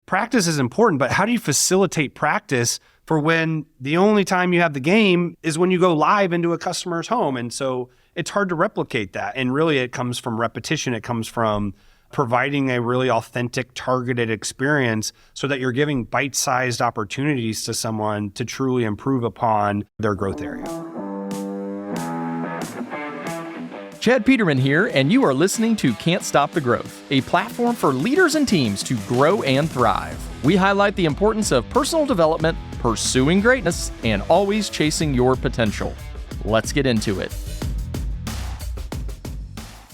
practice is important, but how do you facilitate practice for when the only time you have the game is when you go live into a customer's home? And so it's hard to replicate that. And really it comes from repetition. It comes from providing a really authentic, targeted experience so that you're giving bite-sized opportunities to someone to truly improve upon their growth area. Chad Peterman here, and you are listening to Can't Stop the Growth, a platform for leaders and teams to grow and thrive. We highlight the importance of personal development, pursuing greatness, and always chasing your potential. Let's get into it.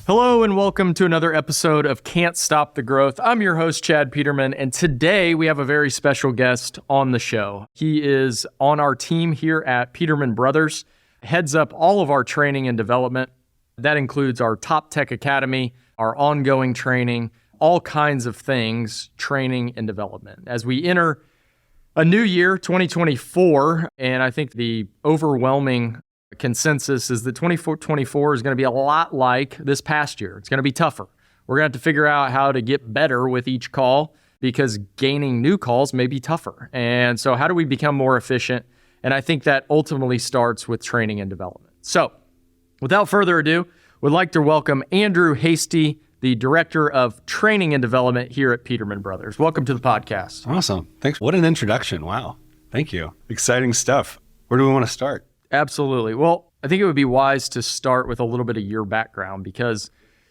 Hello and welcome to another episode of Can't Stop the Growth. I'm your host, Chad Peterman, and today we have a very special guest on the show. He is on our team here at Peterman Brothers, heads up all of our training and development. That includes our Top Tech Academy, our ongoing training, all kinds of things, training and development. As we enter a new year, 2024, and I think the overwhelming consensus is that 2024 is going to be a lot like this past year. It's going to be tougher. We're going to have to figure out how to get better with each call because gaining new calls may be tougher. And so how do we become more efficient? And I think that ultimately starts with training and development. So without further ado, we'd like to welcome Andrew Hasty, the Director of Training and Development here at Peterman Brothers. Welcome to the podcast. Awesome. Thanks. What an introduction. Wow. Thank you. Exciting stuff. Where do we want to start? Absolutely. Well, I think it would be wise to start with a little bit of your background because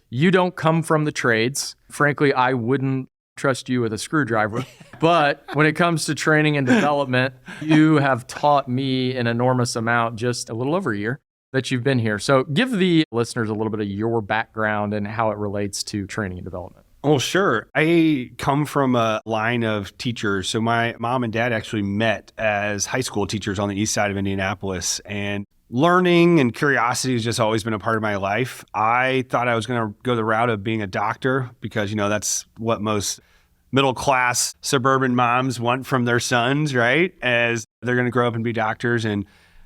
you don't come from the trades. Frankly, I wouldn't trust you with a screwdriver. But when it comes to training and development, you have taught me an enormous amount just a little over a year that you've been here. So give the listeners a little bit of your background and how it relates to training and development. Oh, sure. I come from a line of teachers. So my mom and dad actually met as high school teachers on the east side of Indianapolis. And learning and curiosity has just always been a part of my life. I thought I was going to go the route of being a doctor because, that's what most middle-class suburban moms want from their sons, right? As they're going to grow up and be doctors. And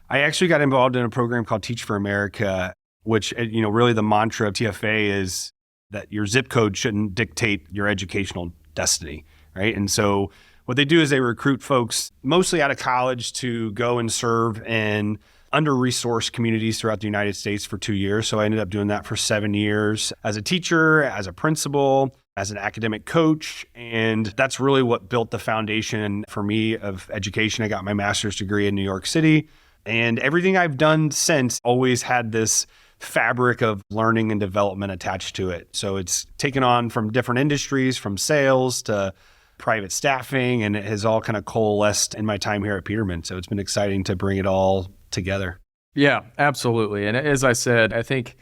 I actually got involved in a program called Teach for America, which, really the mantra of TFA is that your zip code shouldn't dictate your educational destiny, right? And so what they do is they recruit folks mostly out of college to go and serve in under-resourced communities throughout the United States for 2 years. So I ended up doing that for 7 years as a teacher, as a principal, as an academic coach. And that's really what built the foundation for me of education. I got my master's degree in New York City. And everything I've done since always had this fabric of learning and development attached to it. So it's taken on from different industries, from sales to private staffing, and it has all kind of coalesced in my time here at Peterman. So it's been exciting to bring it all together. Yeah, absolutely. And as I said, I think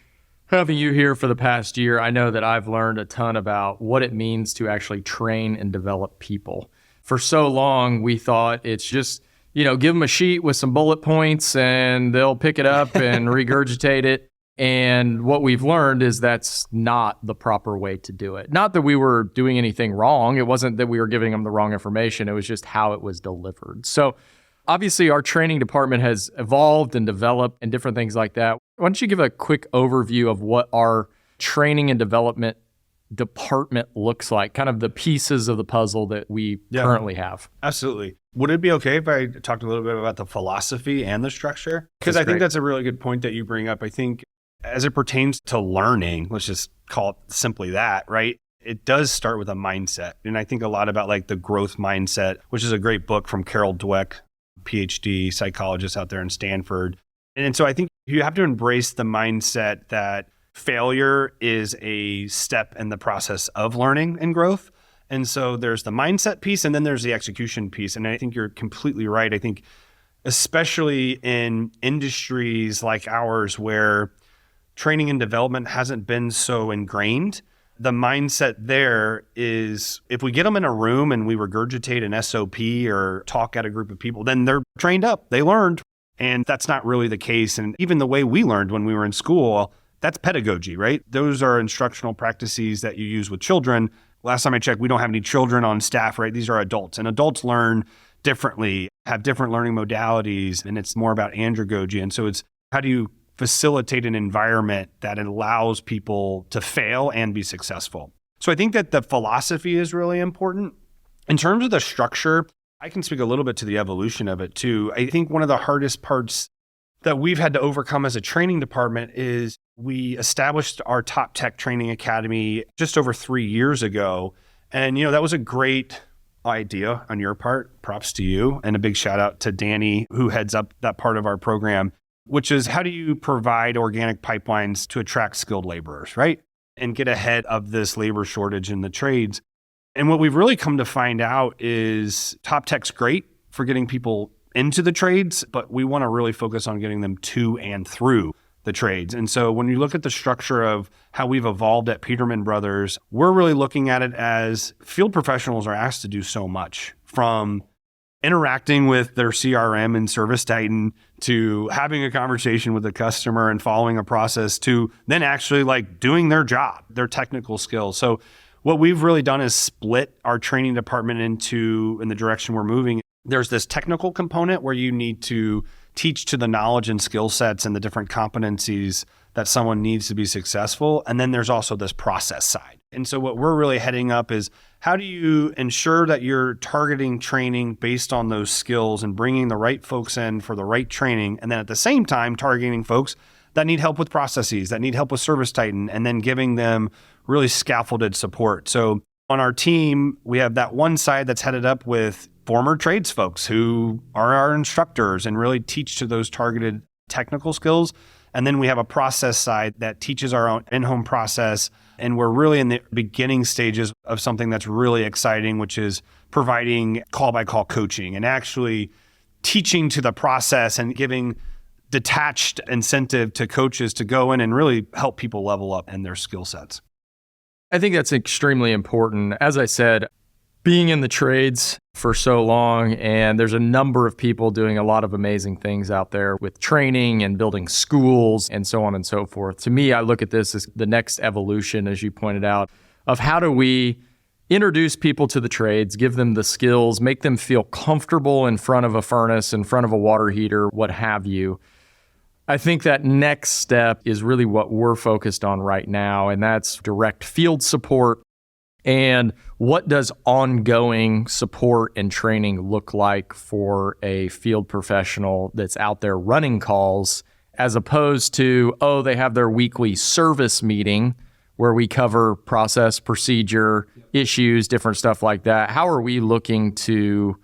having you here for the past year, I know that I've learned a ton about what it means to actually train and develop people. For so long, we thought it's just give them a sheet with some bullet points and they'll pick it up and regurgitate it. And what we've learned is that's not the proper way to do it. Not that we were doing anything wrong. It wasn't that we were giving them the wrong information. It was just how it was delivered. So obviously our training department has evolved and developed and different things like that. Why don't you give a quick overview of what our training and development department looks like, kind of the pieces of the puzzle that we currently have? Absolutely. Would it be okay if I talked a little bit about the philosophy and the structure? Because I think that's a really good point that you bring up. I think as it pertains to learning, let's just call it simply that, right? It does start with a mindset. And I think a lot about like the growth mindset, which is a great book from Carol Dweck, PhD psychologist out there in Stanford. And so I think you have to embrace the mindset that failure is a step in the process of learning and growth. And so there's the mindset piece and then there's the execution piece. And I think you're completely right. I think especially in industries like ours where training and development hasn't been so ingrained, the mindset there is if we get them in a room and we regurgitate an SOP or talk at a group of people, then they're trained up, they learned. And that's not really the case. And even the way we learned when we were in school, that's pedagogy, right? Those are instructional practices that you use with children. Last time I checked, we don't have any children on staff, right? These are adults, and adults learn differently, have different learning modalities, and it's more about andragogy. And so it's how do you facilitate an environment that allows people to fail and be successful? So I think that the philosophy is really important. In terms of the structure, I can speak a little bit to the evolution of it too. I think one of the hardest parts that we've had to overcome as a training department is we established our Top Tech Training Academy just over 3 years ago. And, that was a great idea on your part. Props to you. And a big shout out to Danny, who heads up that part of our program, which is how do you provide organic pipelines to attract skilled laborers, right? And get ahead of this labor shortage in the trades. And what we've really come to find out is Top Tech's great for getting people into the trades, but we want to really focus on getting them to and through the trades. And so when you look at the structure of how we've evolved at Peterman Brothers, we're really looking at it as field professionals are asked to do so much, from interacting with their CRM and Service Titan to having a conversation with the customer and following a process to then actually like doing their job, their technical skills. So what we've really done is split our training department in the direction we're moving. There's this technical component where you need to teach to the knowledge and skill sets and the different competencies that someone needs to be successful. And then there's also this process side. And so what we're really heading up is how do you ensure that you're targeting training based on those skills and bringing the right folks in for the right training. And then at the same time, targeting folks that need help with processes, that need help with Service Titan, and then giving them really scaffolded support. So on our team, we have that one side that's headed up with former trades folks who are our instructors and really teach to those targeted technical skills. And then we have a process side that teaches our own in-home process. And we're really in the beginning stages of something that's really exciting, which is providing call-by-call coaching and actually teaching to the process and giving detached incentive to coaches to go in and really help people level up in their skill sets. I think that's extremely important. As I said, being in the trades for so long, and there's a number of people doing a lot of amazing things out there with training and building schools and so on and so forth. To me, I look at this as the next evolution, as you pointed out, of how do we introduce people to the trades, give them the skills, make them feel comfortable in front of a furnace, in front of a water heater, what have you. I think that next step is really what we're focused on right now, and that's direct field support. And what does ongoing support and training look like for a field professional that's out there running calls, as opposed to, they have their weekly service meeting where we cover process, procedure, issues, different stuff like that. How are we looking to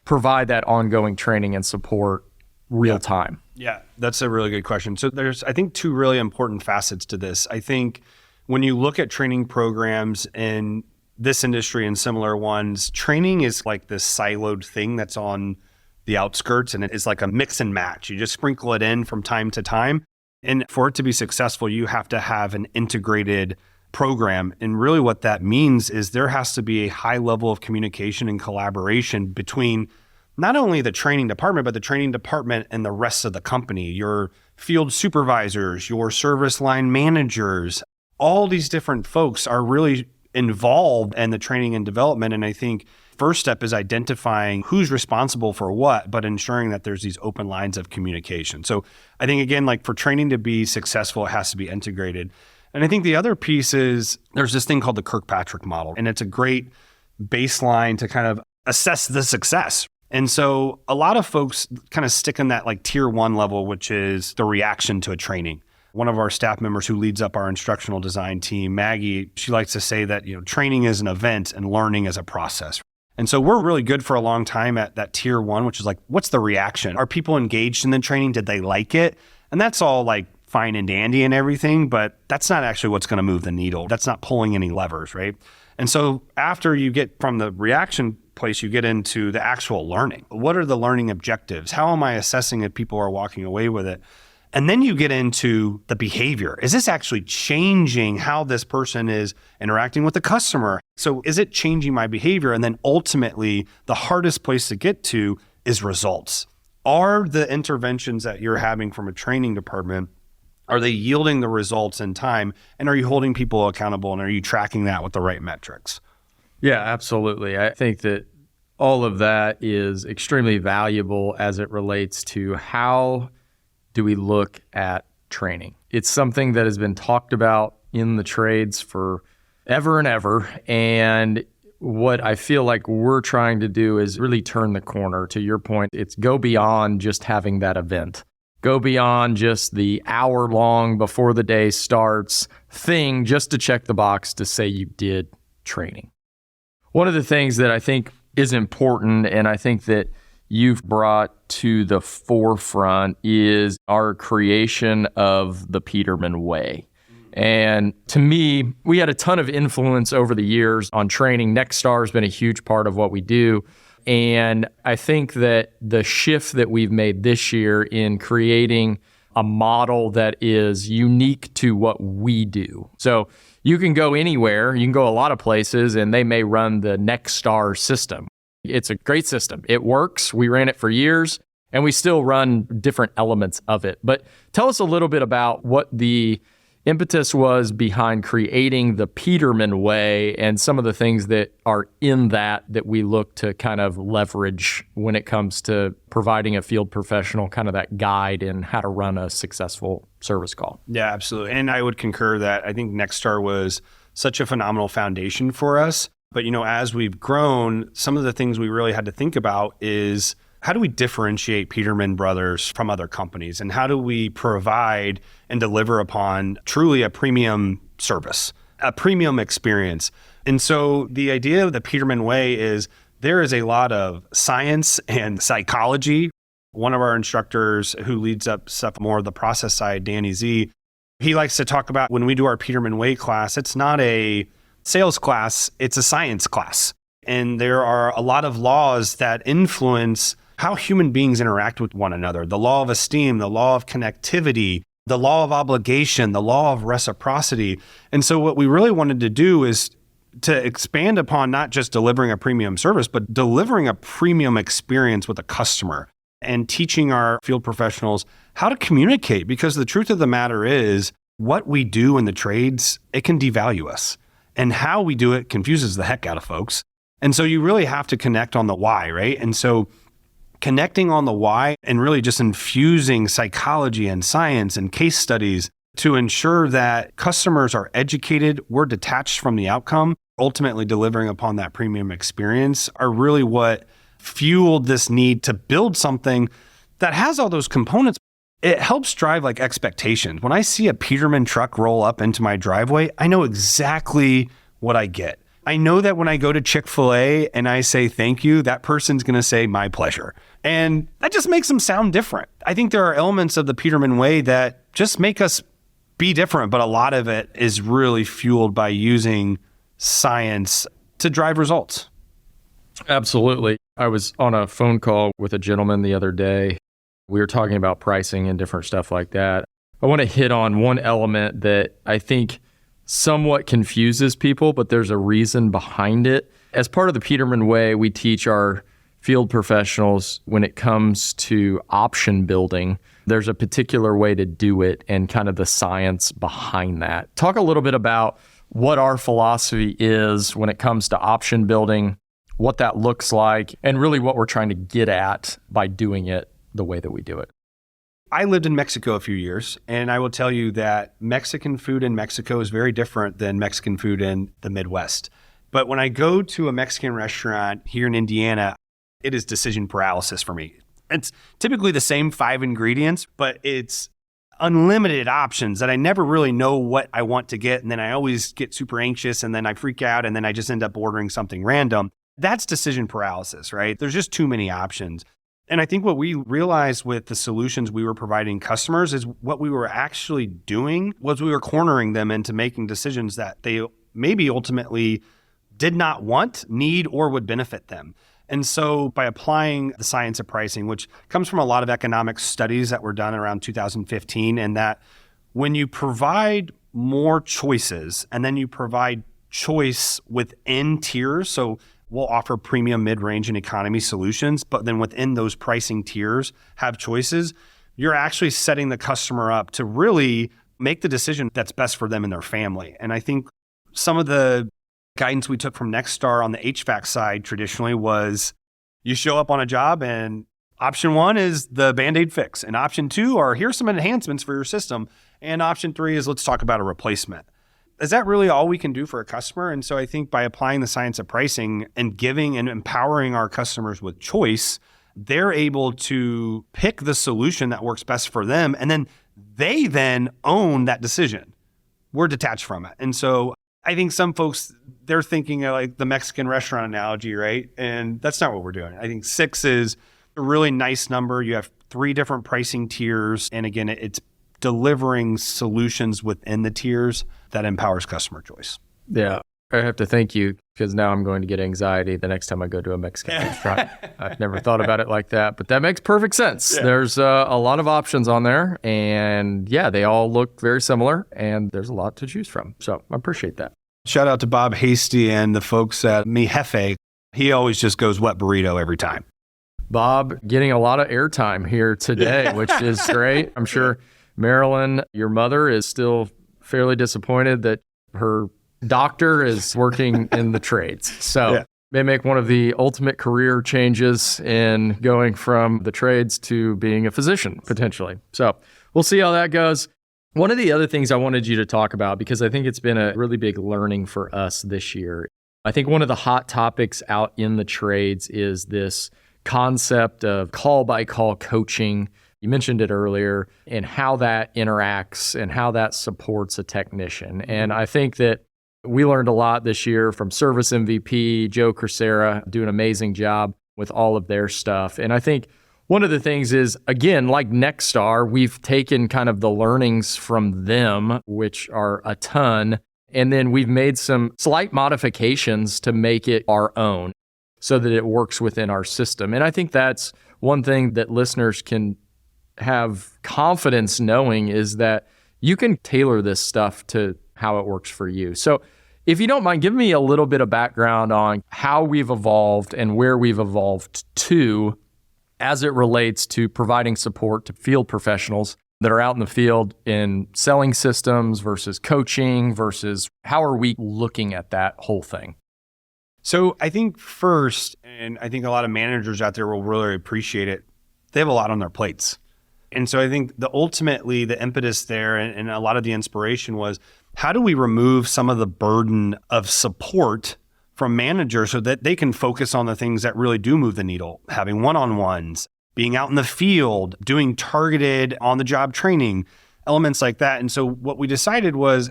provide that ongoing training and support real time? Yeah, that's a really good question. So there's, I think, two really important facets to this. I think when you look at training programs in this industry and similar ones, training is like this siloed thing that's on the outskirts, and it is like a mix and match. You just sprinkle it in from time to time. And for it to be successful, you have to have an integrated program. And really what that means is there has to be a high level of communication and collaboration between not only the training department, but the training department and the rest of the company, your field supervisors, your service line managers. All these different folks are really involved in the training and development. And I think first step is identifying who's responsible for what, but ensuring that there's these open lines of communication. So I think, again, like for training to be successful, it has to be integrated. And I think the other piece is there's this thing called the Kirkpatrick model, and it's a great baseline to kind of assess the success. And so a lot of folks kind of stick in that like tier one level, which is the reaction to a training. One of our staff members who leads up our instructional design team, Maggie, she likes to say that, training is an event and learning is a process. And so we're really good for a long time at that tier one, which is like, what's the reaction? Are people engaged in the training? Did they like it? And that's all like fine and dandy and everything, but that's not actually what's going to move the needle. That's not pulling any levers, right? And so after you get from the reaction place, you get into the actual learning. What are the learning objectives? How am I assessing if people are walking away with it? And then you get into the behavior. Is this actually changing how this person is interacting with the customer? So is it changing my behavior? And then ultimately, the hardest place to get to is results. Are the interventions that you're having from a training department, are they yielding the results in time? And are you holding people accountable? And are you tracking that with the right metrics? Yeah, absolutely. I think that all of that is extremely valuable as it relates to how do we look at training. It's something that has been talked about in the trades for ever and ever. And what I feel like we're trying to do is really turn the corner. To your point, it's go beyond just having that event. Go beyond just the hour long before the day starts thing just to check the box to say you did training. One of the things that I think is important, and I think that you've brought to the forefront, is our creation of the Peterman Way. And to me, we had a ton of influence over the years on training. Nexstar has been a huge part of what we do. And I think that the shift that we've made this year in creating a model that is unique to what we do. So you can go anywhere, you can go a lot of places, and they may run the Nexstar system. It's a great system. It works. We ran it for years, and we still run different elements of it. But tell us a little bit about what the impetus was behind creating the Peterman Way and some of the things that are in that we look to kind of leverage when it comes to providing a field professional kind of that guide in how to run a successful service call. Yeah, absolutely. And I would concur that I think Nexstar was such a phenomenal foundation for us. But, as we've grown, some of the things we really had to think about is how do we differentiate Peterman Brothers from other companies? And how do we provide and deliver upon truly a premium service, a premium experience? And so the idea of the Peterman Way is there is a lot of science and psychology. One of our instructors who leads up stuff more of the process side, Danny Z, he likes to talk about when we do our Peterman Way class, it's not a sales class, it's a science class. And there are a lot of laws that influence how human beings interact with one another. The law of esteem, the law of connectivity, the law of obligation, the law of reciprocity. And so what we really wanted to do is to expand upon not just delivering a premium service, but delivering a premium experience with a customer and teaching our field professionals how to communicate. Because the truth of the matter is what we do in the trades, it can devalue us. And how we do it confuses the heck out of folks. And so you really have to connect on the why, right? And so connecting on the why and really just infusing psychology and science and case studies to ensure that customers are educated, we're detached from the outcome, ultimately delivering upon that premium experience are really what fueled this need to build something that has all those components. It helps drive like expectations. When I see a Peterman truck roll up into my driveway, I know exactly what I get. I know that when I go to Chick-fil-A and I say thank you, that person's going to say my pleasure. And that just makes them sound different. I think there are elements of the Peterman Way that just make us be different, but a lot of it is really fueled by using science to drive results. Absolutely. I was on a phone call with a gentleman the other day. We were talking about pricing and different stuff like that. I want to hit on one element that I think somewhat confuses people, but there's a reason behind it. As part of the Peterman Way, we teach our field professionals when it comes to option building, there's a particular way to do it and kind of the science behind that. Talk a little bit about what our philosophy is when it comes to option building, what that looks like, and really what we're trying to get at by doing it the way that we do it. I lived in Mexico a few years, and I will tell you that Mexican food in Mexico is very different than Mexican food in the Midwest. But when I go to a Mexican restaurant here in Indiana, it is decision paralysis for me. It's typically the same 5 ingredients, but it's unlimited options that I never really know what I want to get. And then I always get super anxious and then I freak out and then I just end up ordering something random. That's decision paralysis, right? There's just too many options. And I think what we realized with the solutions we were providing customers is what we were actually doing was we were cornering them into making decisions that they maybe ultimately did not want, need, or would benefit them. And so by applying the science of pricing, which comes from a lot of economic studies that were done around 2015, and that when you provide more choices and then you provide choice within tiers, so we'll offer premium, mid-range, and economy solutions, but then within those pricing tiers have choices, you're actually setting the customer up to really make the decision that's best for them and their family. And I think some of the guidance we took from Nexstar on the HVAC side traditionally was you show up on a job and option 1 is the Band-Aid fix. And option 2 are here's some enhancements for your system. And option 3 is let's talk about a replacement. is that really all we can do for a customer? And so I think by applying the science of pricing and giving and empowering our customers with choice, they're able to pick the solution that works best for them. And then they then own that decision. We're detached from it. And so I think some folks, they're thinking of like the Mexican restaurant analogy, right? And that's not what we're doing. I think 6 is a really nice number. You have 3 different pricing tiers. And again, it's delivering solutions within the tiers that empowers customer choice. Yeah. I have to thank you because now I'm going to get anxiety the next time I go to a Mexican restaurant. I've never thought about it like that, but that makes perfect sense. Yeah. There's a lot of options on there, and yeah, they all look very similar, and there's a lot to choose from. So I appreciate that. Shout out to Bob Hasty and the folks at Mi Jefe. He always just goes wet burrito every time. Bob getting a lot of airtime here today, which is great. I'm sure Marilyn, your mother, is still fairly disappointed that her doctor is working in the trades. So may make one of the ultimate career changes in going from the trades to being a physician, potentially. So we'll see how that goes. One of the other things I wanted you to talk about, because I think it's been a really big learning for us this year, I think one of the hot topics out in the trades is this concept of call-by-call coaching. You mentioned it earlier, and how that interacts and how that supports a technician. And I think that we learned a lot this year from Service MVP, Joe Crisera, do an amazing job with all of their stuff. And I think one of the things is, again, like Nexstar, we've taken kind of the learnings from them, which are a ton, and then we've made some slight modifications to make it our own so that it works within our system. And I think that's one thing that listeners can have confidence knowing is that you can tailor this stuff to how it works for you. So if you don't mind, give me a little bit of background on how we've evolved and where we've evolved to as it relates to providing support to field professionals that are out in the field in selling systems versus coaching versus how are we looking at that whole thing? So I think first, and I think a lot of managers out there will really appreciate it, they have a lot on their plates. And so I think ultimately the impetus there and a lot of the inspiration was, how do we remove some of the burden of support from managers so that they can focus on the things that really do move the needle, having one-on-ones, being out in the field, doing targeted on-the-job training, elements like that. And so what we decided was,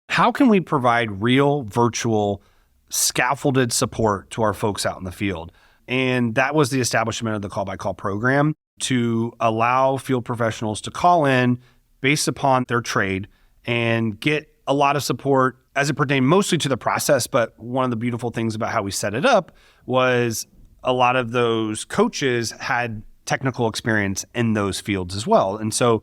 how can we provide real, virtual, scaffolded support to our folks out in the field? And that was the establishment of the call-by-call program to allow field professionals to call in based upon their trade and get a lot of support as it pertained mostly to the process. But one of the beautiful things about how we set it up was a lot of those coaches had technical experience in those fields as well. And so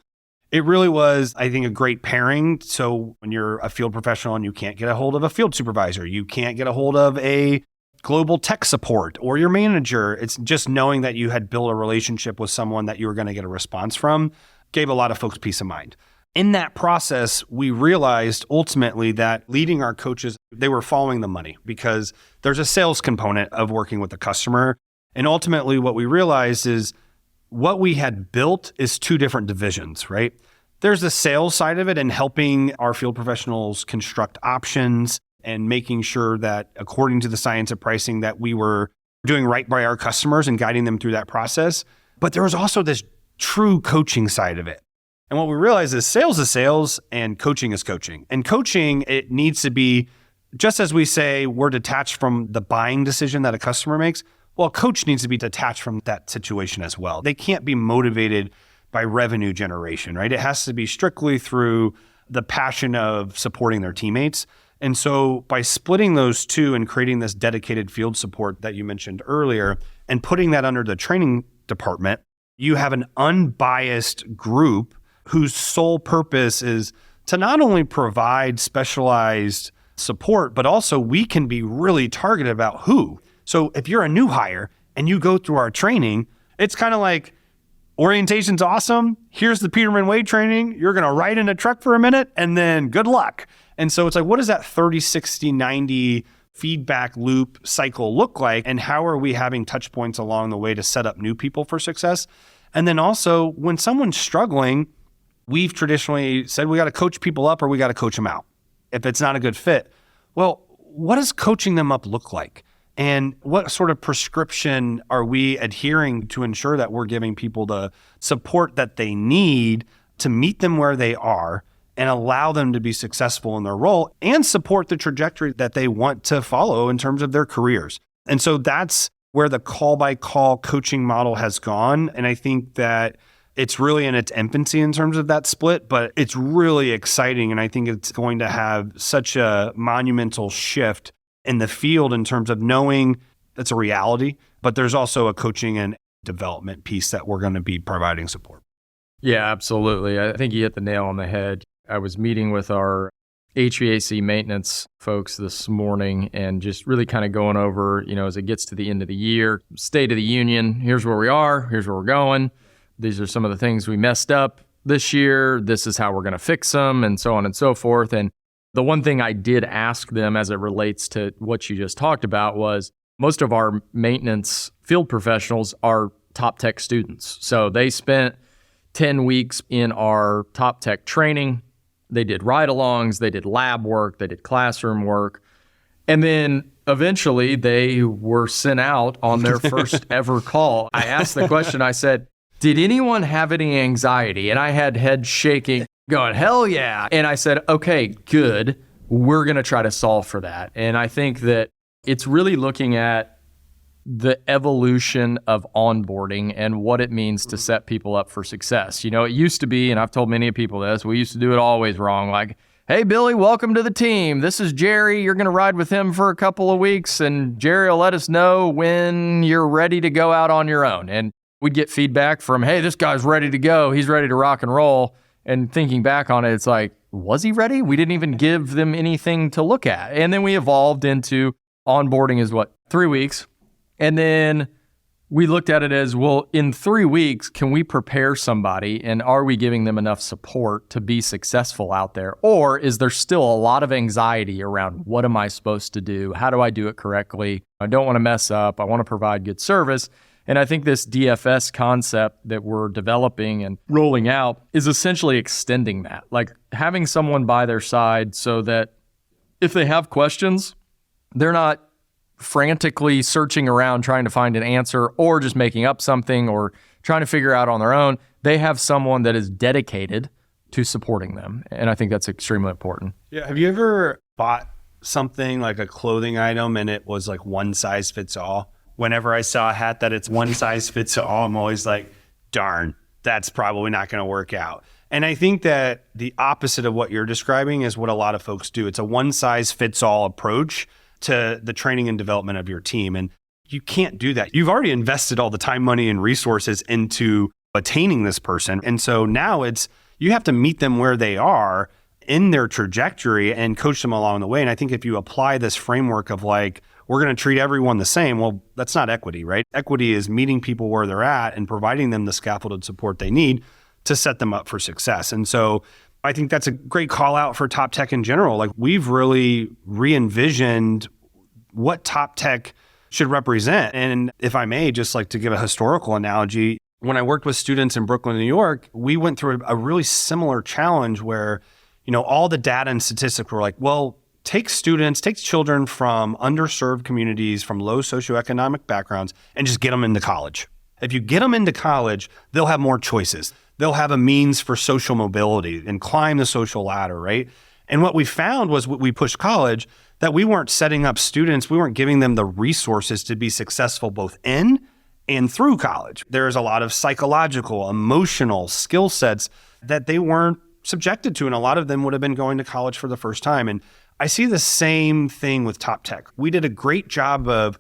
it really was, I think, a great pairing. So when you're a field professional and you can't get a hold of a field supervisor, you can't get a hold of a global tech support or your manager, it's just knowing that you had built a relationship with someone that you were going to get a response from gave a lot of folks peace of mind. In that process, we realized ultimately that leading our coaches, they were following the money because there's a sales component of working with the customer. And ultimately what we realized is what we had built is 2 different divisions, right? There's the sales side of it and helping our field professionals construct options and making sure that according to the science of pricing that we were doing right by our customers and guiding them through that process. But there was also this true coaching side of it. And what we realized is sales and coaching is coaching. And coaching, it needs to be, just as we say, we're detached from the buying decision that a customer makes, well, a coach needs to be detached from that situation as well. They can't be motivated by revenue generation, right? It has to be strictly through the passion of supporting their teammates. And so by splitting those 2 and creating this dedicated field support that you mentioned earlier and putting that under the training department, you have an unbiased group whose sole purpose is to not only provide specialized support, but also we can be really targeted about who. So if you're a new hire and you go through our training, it's kind of like, orientation's awesome. Here's the Peterman Way training. You're going to ride in a truck for a minute and then good luck. And so it's like, what does that 30, 60, 90 feedback loop cycle look like? And how are we having touch points along the way to set up new people for success? And then also when someone's struggling, we've traditionally said we got to coach people up or we got to coach them out. If it's not a good fit, well, what does coaching them up look like? And what sort of prescription are we adhering to ensure that we're giving people the support that they need to meet them where they are and allow them to be successful in their role and support the trajectory that they want to follow in terms of their careers? And so that's where the call-by-call coaching model has gone. And I think that it's really in its infancy in terms of that split, but it's really exciting. And I think it's going to have such a monumental shift in the field in terms of knowing that's a reality, but there's also a coaching and development piece that we're going to be providing support. Yeah, absolutely. I think you hit the nail on the head. I was meeting with our HVAC maintenance folks this morning and just really kind of going over, as it gets to the end of the year, State of the Union, here's where we are, here's where we're going. These are some of the things we messed up this year. This is how we're going to fix them, and so on and so forth. And the one thing I did ask them as it relates to what you just talked about was most of our maintenance field professionals are top tech students. So they spent 10 weeks in our top tech training. They did ride-alongs, they did lab work, they did classroom work. And then eventually they were sent out on their first ever call. I asked the question, I said, did anyone have any anxiety? And I had head shaking, going, hell yeah. And I said, okay, good. We're going to try to solve for that. And I think that it's really looking at the evolution of onboarding and what it means to set people up for success. It used to be, and I've told many people this, we used to do it always wrong. Like, hey, Billy, welcome to the team. This is Jerry. You're going to ride with him for a couple of weeks, and Jerry will let us know when you're ready to go out on your own. And we'd get feedback from, hey, this guy's ready to go. He's ready to rock and roll. And thinking back on it, it's like, was he ready? We didn't even give them anything to look at. And then we evolved into onboarding is 3 weeks. And then we looked at it as, well, in 3 weeks, can we prepare somebody and are we giving them enough support to be successful out there? Or is there still a lot of anxiety around what am I supposed to do? How do I do it correctly? I don't want to mess up. I want to provide good service. And I think this DFS concept that we're developing and rolling out is essentially extending that, like having someone by their side so that if they have questions, they're not frantically searching around trying to find an answer or just making up something or trying to figure out on their own. They have someone that is dedicated to supporting them. And I think that's extremely important. Yeah. Have you ever bought something like a clothing item and it was like one size fits all? Whenever I saw a hat that it's one size fits all, I'm always like, darn, that's probably not going to work out. And I think that the opposite of what you're describing is what a lot of folks do. It's a one size fits all approach to the training and development of your team. And you can't do that. You've already invested all the time, money, and resources into attaining this person. And so now you have to meet them where they are in their trajectory and coach them along the way. And I think if you apply this framework of like, we're going to treat everyone the same. Well, that's not equity, right? Equity is meeting people where they're at and providing them the scaffolded support they need to set them up for success. And so I think that's a great call out for top tech in general. Like we've really re-envisioned what top tech should represent. And if I may, just like to give a historical analogy, when I worked with students in Brooklyn, New York, we went through a really similar challenge where, all the data and statistics were like, well, take children from underserved communities, from low socioeconomic backgrounds, and just get them into college. If you get them into college, they'll have more choices. They'll have a means for social mobility and climb the social ladder, right? And what we found was when we pushed college, that we weren't setting up students, we weren't giving them the resources to be successful both in and through college. There's a lot of psychological, emotional skill sets that they weren't subjected to, and a lot of them would have been going to college for the first time. And I see the same thing with top tech. We did a great job of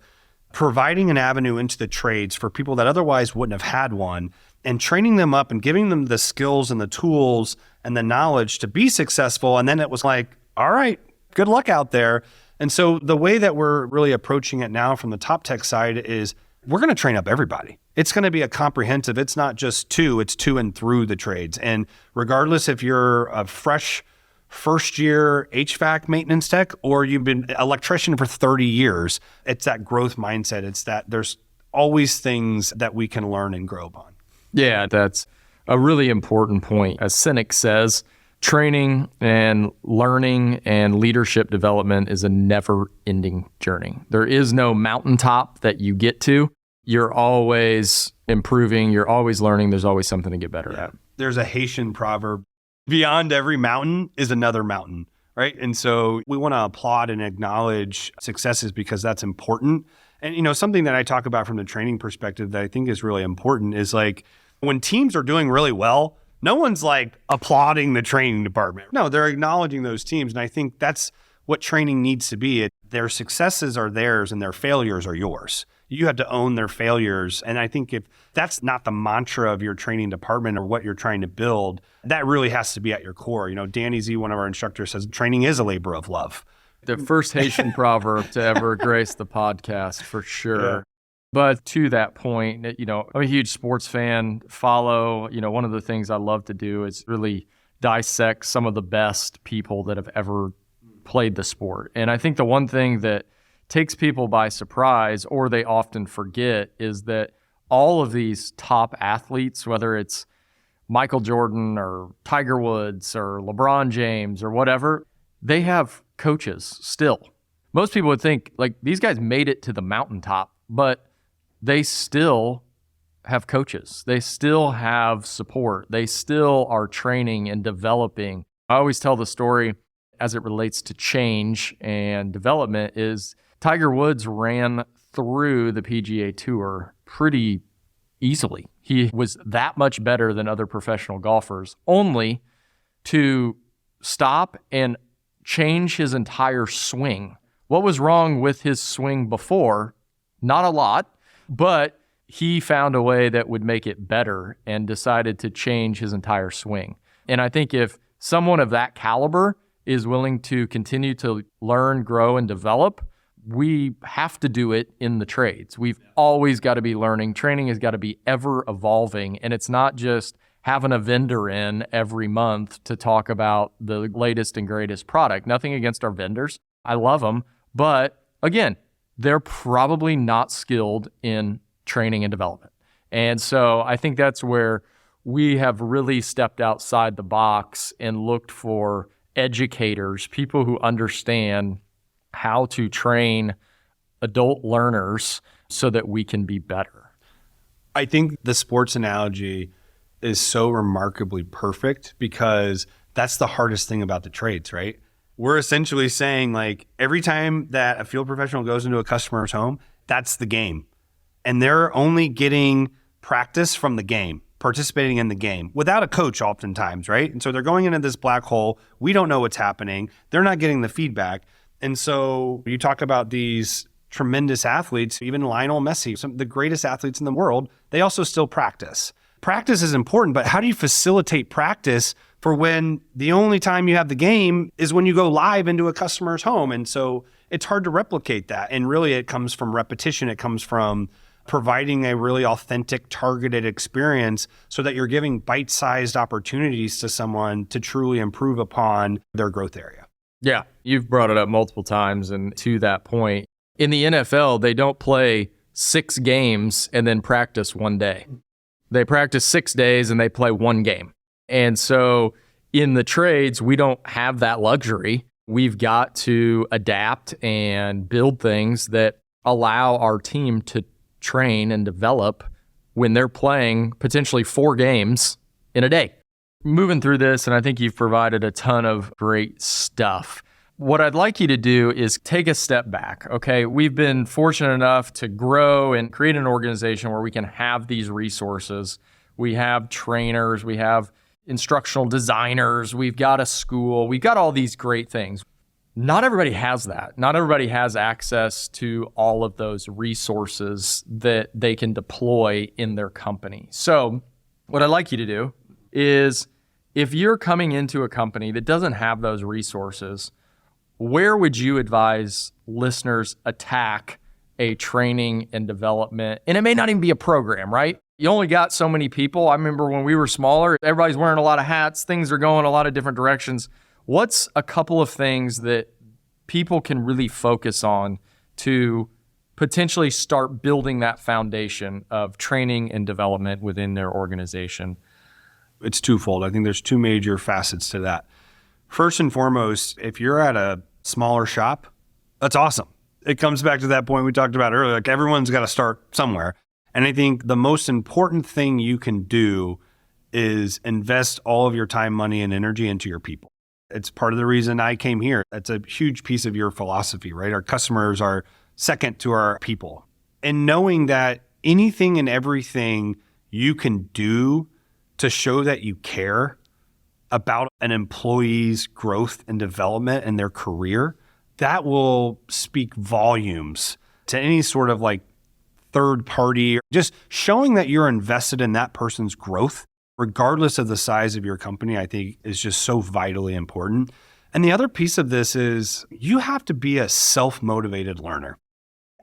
providing an avenue into the trades for people that otherwise wouldn't have had one and training them up and giving them the skills and the tools and the knowledge to be successful. And then it was like, all right, good luck out there. And so the way that we're really approaching it now from the top tech side is we're going to train up everybody. It's going to be a comprehensive, it's not just it's to and through the trades. And regardless if you're a fresh first year HVAC maintenance tech or you've been an electrician for 30 years, it's that growth mindset. It's that there's always things that we can learn and grow upon. Yeah, that's a really important point. As Cynic says, Training and learning and leadership development is a never-ending journey. There is no mountaintop that you get to. You're always improving. You're always learning. There's always something to get better at. There's a Haitian proverb, beyond every mountain is another mountain, right? And so we want to applaud and acknowledge successes because that's important. And, something that I talk about from the training perspective that I think is really important is like when teams are doing really well, no one's like applauding the training department. No, they're acknowledging those teams. And I think that's what training needs to be. Their successes are theirs and their failures are yours. You have to own their failures. And I think if that's not the mantra of your training department or what you're trying to build, that really has to be at your core. Danny Z, one of our instructors, says training is a labor of love. The first Haitian proverb to ever grace the podcast, for sure. Yeah. But to that point, I'm a huge sports fan, one of the things I love to do is really dissect some of the best people that have ever played the sport. And I think the one thing that takes people by surprise, or they often forget, is that all of these top athletes, whether it's Michael Jordan or Tiger Woods or LeBron James or whatever, they have coaches still. Most people would think like these guys made it to the mountaintop, but they still have coaches. They still have support. They still are training and developing. I always tell the story as it relates to change and development is Tiger Woods ran through the PGA Tour pretty easily. He was that much better than other professional golfers, only to stop and change his entire swing. What was wrong with his swing before? Not a lot. But he found a way that would make it better and decided to change his entire swing. And I think if someone of that caliber is willing to continue to learn, grow, and develop, we have to do it in the trades. We've always got to be learning. Training has got to be ever evolving. And it's not just having a vendor in every month to talk about the latest and greatest product. Nothing against our vendors. I love them. But again, they're probably not skilled in training and development. And so I think that's where we have really stepped outside the box and looked for educators, people who understand how to train adult learners so that we can be better. I think the sports analogy is so remarkably perfect because that's the hardest thing about the trades, right? We're essentially saying like every time that a field professional goes into a customer's home, that's the game. And they're only getting practice from the game, participating in the game without a coach oftentimes, right? And so they're going into this black hole. We don't know what's happening. They're not getting the feedback. And so you talk about these tremendous athletes, even Lionel Messi, some of the greatest athletes in the world, they also still practice. Practice is important, but how do you facilitate practice for when the only time you have the game is when you go live into a customer's home? And so it's hard to replicate that. And really it comes from repetition. It comes from providing a really authentic, targeted experience so that you're giving bite-sized opportunities to someone to truly improve upon their growth area. Yeah, you've brought it up multiple times. And to that point, in the NFL, they don't play 6 games and then practice one day. They practice 6 days and they play 1 game. And so in the trades, we don't have that luxury. We've got to adapt and build things that allow our team to train and develop when they're playing potentially 4 games in a day. Moving through this, and I think you've provided a ton of great stuff. What I'd like you to do is take a step back, okay? We've been fortunate enough to grow and create an organization where we can have these resources. We have trainers, we have instructional designers, we've got a school, we've got all these great things. Not everybody has that. Not everybody has access to all of those resources that they can deploy in their company. So what I'd like you to do is if you're coming into a company that doesn't have those resources, where would you advise listeners attack a training and development? And it may not even be a program, right? You only got so many people. I remember when we were smaller, everybody's wearing a lot of hats. Things are going a lot of different directions. What's a couple of things that people can really focus on to potentially start building that foundation of training and development within their organization? it's twofold. I think there's two major facets to that. First and foremost, if you're at a smaller shop, that's awesome. It comes back to that point we talked about earlier, like everyone's got to start somewhere. And I think the most important thing you can do is invest all of your time, money, and energy into your people. It's part of the reason I came here. It's a huge piece of your philosophy, right? Our customers are second to our people. And knowing that anything and everything you can do to show that you care about an employee's growth and development and their career, that will speak volumes to any sort of like third party. Just showing that you're invested in that person's growth, regardless of the size of your company, I think is just so vitally important. And the other piece of this is you have to be a self-motivated learner.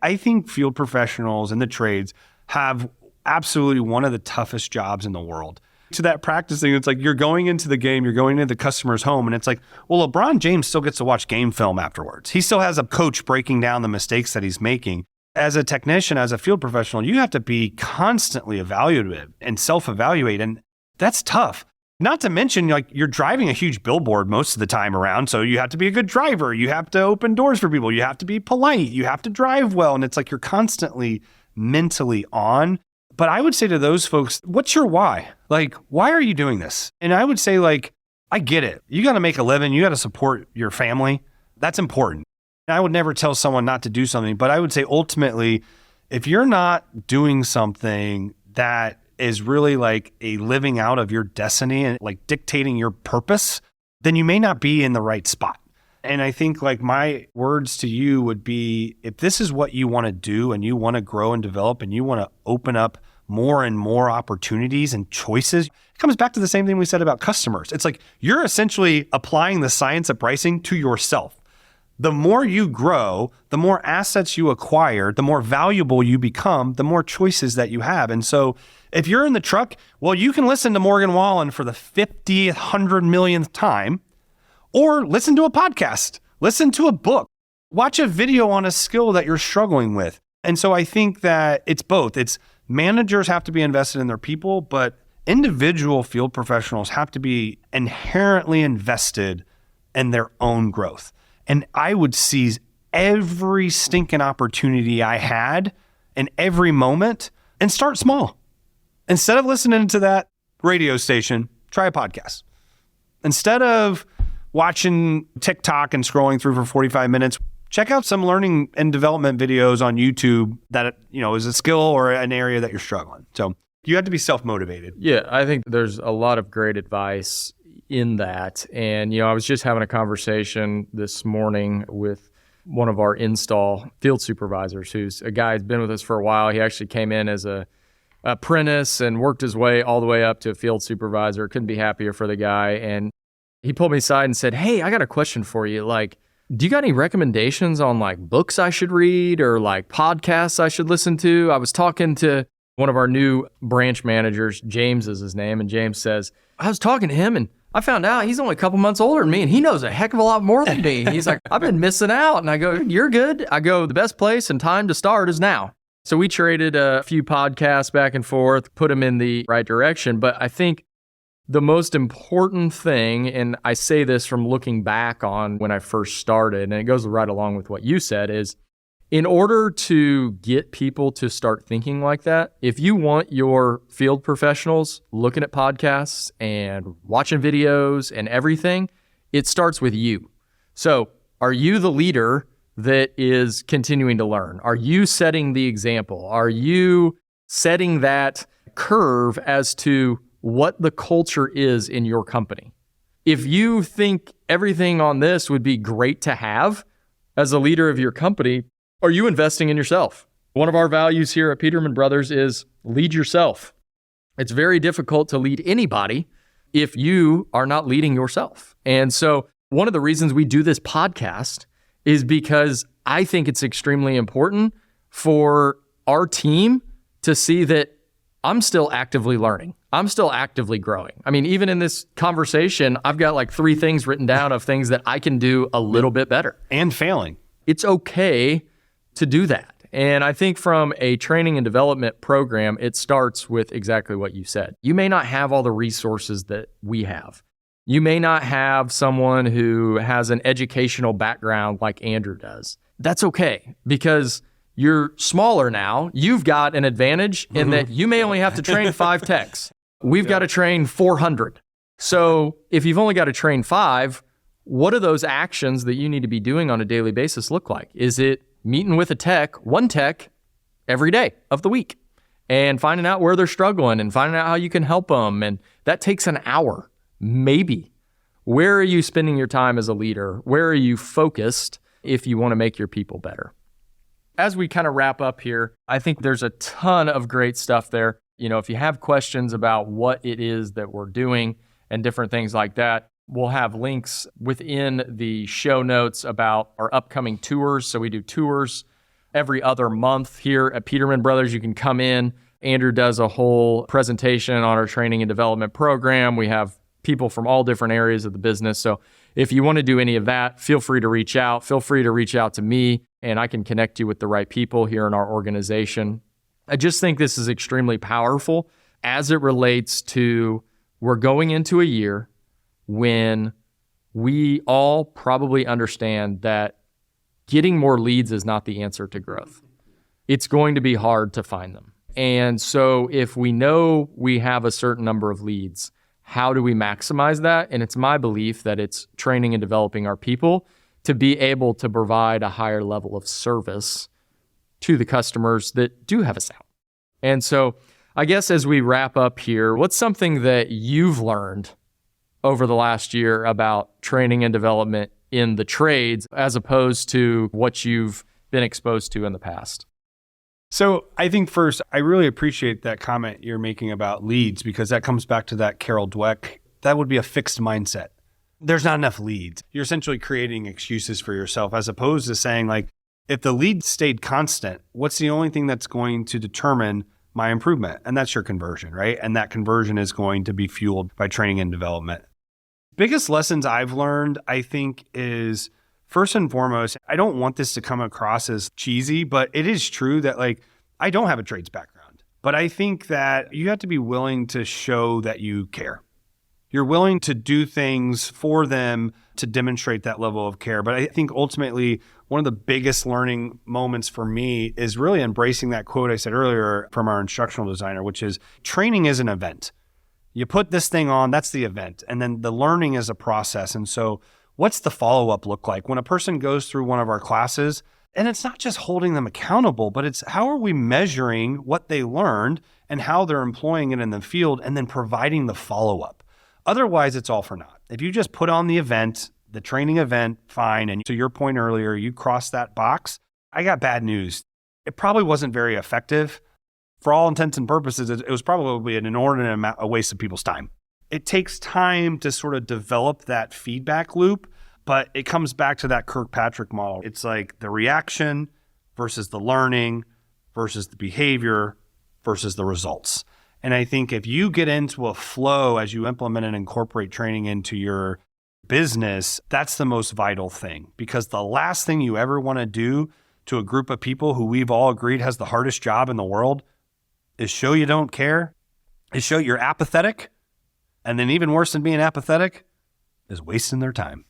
I think field professionals in the trades have absolutely one of the toughest jobs in the world. To that practicing, it's like you're going into the game, you're going into the customer's home, and it's like, well, LeBron James still gets to watch game film afterwards. He still has a coach breaking down the mistakes that he's making. As a technician, as a field professional, you have to be constantly evaluative and self-evaluate, and that's tough. Not to mention, like, you're driving a huge billboard most of the time around, so you have to be a good driver. You have to open doors for people. You have to be polite. You have to drive well, and it's like you're constantly mentally on. But I would say to those folks, what's your why? Like, why are you doing this? And I would say, like, I get it. You got to make a living. You got to support your family. That's important. And I would never tell someone not to do something, but I would say ultimately, if you're not doing something that is really like a living out of your destiny and like dictating your purpose, then you may not be in the right spot. And I think like my words to you would be, if this is what you want to do and you want to grow and develop and you want to open up more and more opportunities and choices, it comes back to the same thing we said about customers. It's like you're essentially applying the science of pricing to yourself. The more you grow, the more assets you acquire, the more valuable you become, the more choices that you have. And so if you're in the truck, well, you can listen to Morgan Wallen for the 50th, 100 millionth time, or listen to a podcast, listen to a book, watch a video on a skill that you're struggling with. And so I think that it's both. It's managers have to be invested in their people, but individual field professionals have to be inherently invested in their own growth. And I would seize every stinking opportunity I had in every moment and start small. Instead of listening to that radio station, try a podcast. Instead of watching TikTok and scrolling through for 45 minutes, check out some learning and development videos on YouTube that, you know, is a skill or an area that you're struggling. So you have to be self-motivated. Yeah, I think there's a lot of great advice in that. And, you know, I was just having a conversation this morning with one of our install field supervisors, who's a guy who's been with us for a while. He actually came in as a apprentice and worked his way all the way up to a field supervisor. Couldn't be happier for the guy. And he pulled me aside and said, "Hey, I got a question for you. Like, do you got any recommendations on like books I should read or like podcasts I should listen to?" I was talking to one of our new branch managers, James is his name. And James says, "I was talking to him and I found out he's only a couple months older than me and he knows a heck of a lot more than me." He's like, "I've been missing out." And I go, "You're good." I go, "The best place and time to start is now." So we traded a few podcasts back and forth, put them in the right direction. But I think the most important thing, and I say this from looking back on when I first started, and it goes right along with what you said, is in order to get people to start thinking like that, if you want your field professionals looking at podcasts and watching videos and everything, it starts with you. So are you the leader that is continuing to learn? Are you setting the example? Are you setting that curve as to what the culture is in your company? If you think everything on this would be great to have as a leader of your company, are you investing in yourself? One of our values here at Peterman Brothers is lead yourself. It's very difficult to lead anybody if you are not leading yourself. And so one of the reasons we do this podcast is because I think it's extremely important for our team to see that I'm still actively learning. I'm still actively growing. I mean, even in this conversation, I've got like 3 things written down of things that I can do a little bit better. And failing. It's okay to do that. And I think from a training and development program, it starts with exactly what you said. You may not have all the resources that we have. You may not have someone who has an educational background like Andrew does. That's okay, because you're smaller now. You've got an advantage in that you may only have to train 5 techs. We've got to train 400. So if you've only got to train 5, what do those actions that you need to be doing on a daily basis look like? Is it meeting with one tech every day of the week and finding out where they're struggling and finding out how you can help them? And that takes an hour, maybe. Where are you spending your time as a leader? Where are you focused if you want to make your people better? As we kind of wrap up here, I think there's a ton of great stuff there. If you have questions about what it is that we're doing and different things like that, we'll have links within the show notes about our upcoming tours. So we do tours every other month here at Peterman Brothers. You can come in. Andrew does a whole presentation on our training and development program. We have people from all different areas of the business. So if you want to do any of that, feel free to reach out. Feel free to reach out to me, and I can connect you with the right people here in our organization. I just think this is extremely powerful as it relates to we're going into a year when we all probably understand that getting more leads is not the answer to growth. It's going to be hard to find them. And so if we know we have a certain number of leads, how do we maximize that? And it's my belief that it's training and developing our people to be able to provide a higher level of service to the customers that do have us out. And so I guess as we wrap up here, what's something that you've learned over the last year about training and development in the trades as opposed to what you've been exposed to in the past? So I think first, I really appreciate that comment you're making about leads, because that comes back to that Carol Dweck. That would be a fixed mindset. There's not enough leads. You're essentially creating excuses for yourself, as opposed to saying, like, if the lead stayed constant, what's the only thing that's going to determine my improvement? And that's your conversion, right? And that conversion is going to be fueled by training and development. Biggest lessons I've learned, I think, is first and foremost, I don't want this to come across as cheesy, but it is true that, like, I don't have a trades background, but I think that you have to be willing to show that you care. You're willing to do things for them to demonstrate that level of care. But I think ultimately, one of the biggest learning moments for me is really embracing that quote I said earlier from our instructional designer, which is training is an event. You put this thing on, that's the event. And then the learning is a process. And so what's the follow-up look like? When a person goes through one of our classes, and it's not just holding them accountable, but it's how are we measuring what they learned and how they're employing it in the field, and then providing the follow-up. Otherwise, it's all for naught. If you just put on the event, the training event, fine. And to your point earlier, you cross that box. I got bad news. It probably wasn't very effective. For all intents and purposes, it was probably an inordinate amount, a waste of people's time. It takes time to sort of develop that feedback loop, but it comes back to that Kirkpatrick model. It's like the reaction versus the learning versus the behavior versus the results. And I think if you get into a flow as you implement and incorporate training into your business, that's the most vital thing, because the last thing you ever want to do to a group of people who we've all agreed has the hardest job in the world is show you don't care, is show you're apathetic. And then even worse than being apathetic is wasting their time.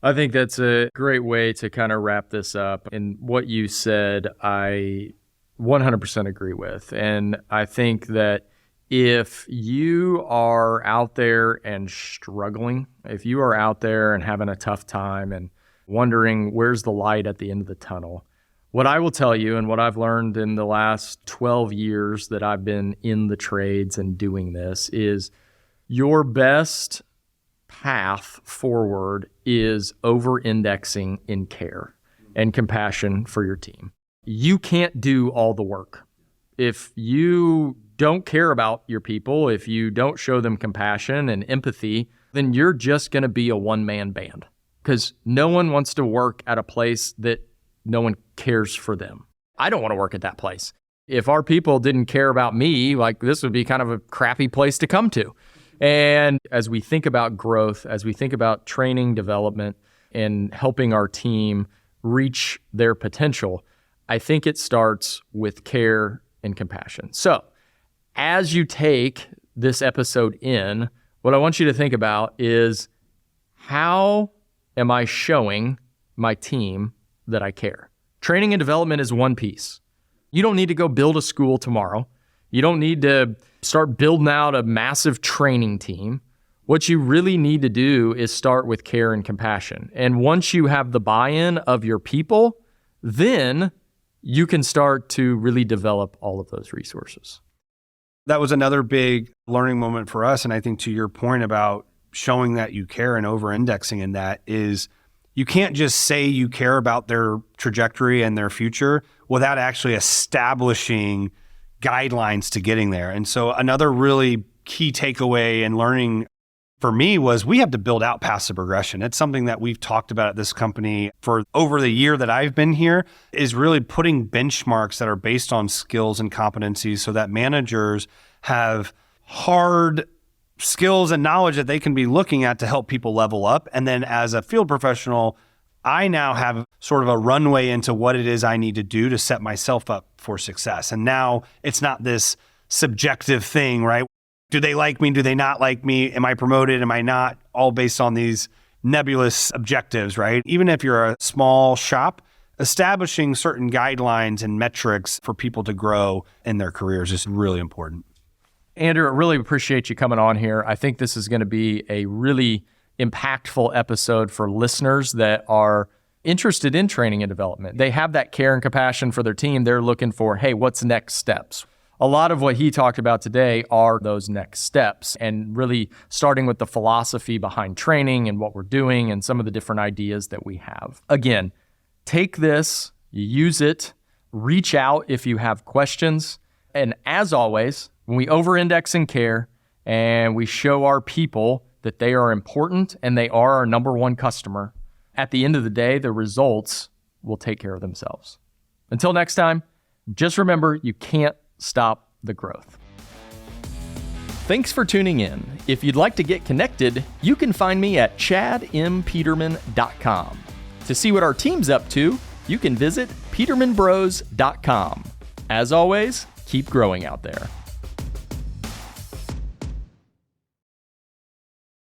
I think that's a great way to kind of wrap this up. And what you said, I 100% agree with. And I think that if you are out there and struggling, if you are out there and having a tough time and wondering where's the light at the end of the tunnel, what I will tell you and what I've learned in the last 12 years that I've been in the trades and doing this is your best path forward is over-indexing in care and compassion for your team. You can't do all the work. If you don't care about your people, if you don't show them compassion and empathy, then you're just going to be a one-man band, because no one wants to work at a place that no one cares for them. I don't want to work at that place. If our people didn't care about me, like, this would be kind of a crappy place to come to. And as we think about growth, as we think about training, development, and helping our team reach their potential, I think it starts with care and compassion. So as you take this episode in, what I want you to think about is, how am I showing my team that I care? Training and development is one piece. You don't need to go build a school tomorrow. You don't need to start building out a massive training team. What you really need to do is start with care and compassion. And once you have the buy-in of your people, then you can start to really develop all of those resources. That was another big learning moment for us. And I think to your point about showing that you care and over-indexing in that is, you can't just say you care about their trajectory and their future without actually establishing guidelines to getting there. And so another really key takeaway and learning for me was, we have to build out passive progression. It's something that we've talked about at this company for over the year that I've been here, is really putting benchmarks that are based on skills and competencies so that managers have hard skills and knowledge that they can be looking at to help people level up. And then as a field professional, I now have sort of a runway into what it is I need to do to set myself up for success. And now it's not this subjective thing, right? Do they like me? Do they not like me? Am I promoted? Am I not? All based on these nebulous objectives, right? Even if you're a small shop, establishing certain guidelines and metrics for people to grow in their careers is really important. Andrew, I really appreciate you coming on here. I think this is going to be a really impactful episode for listeners that are interested in training and development. They have that care and compassion for their team. They're looking for, hey, what's next steps? A lot of what he talked about today are those next steps, and really starting with the philosophy behind training and what we're doing and some of the different ideas that we have. Again, take this, use it, reach out if you have questions. And as always, when we over-index in care and we show our people that they are important and they are our number one customer, at the end of the day, the results will take care of themselves. Until next time, just remember, you can't stop the growth. Thanks for tuning in. If you'd like to get connected, you can find me at chadmpeterman.com. To see what our team's up to, you can visit petermanbros.com. As always, keep growing out there.